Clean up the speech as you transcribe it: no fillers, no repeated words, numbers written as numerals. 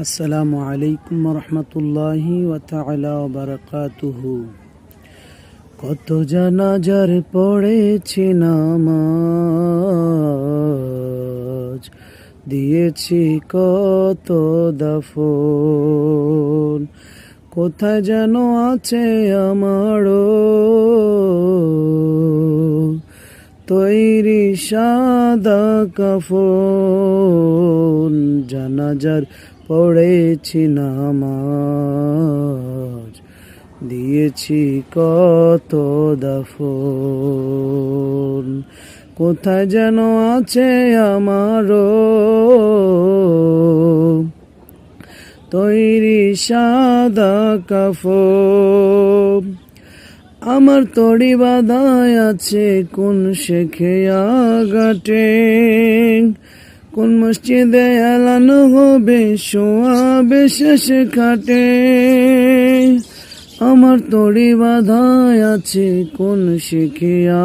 আসসালামু আলাইকুম রহমতুল্লাহি ওয়া তাআলা ওয়া বারাকাতুহু। কত জানাজার পড়েছি নামাজ, দিয়েছি কত দাফন, কোথায় যেন আছে আমারও তৈরি সাদা কাফন। জানাজার পড়েছি নামাজ, দিয়েছি কত দাফন, কোথায় যেন আছে আমারও তৈরি সাদা কাফন। আমার তড়ি বাঁধায় আছে কোন শেখেয়া ঘাটে, কোন মসজিদে এলানো হবে শোয়াবে শেষ খাটে। আমার তড়ি বাঁধায় আছে কোন শেখেয়া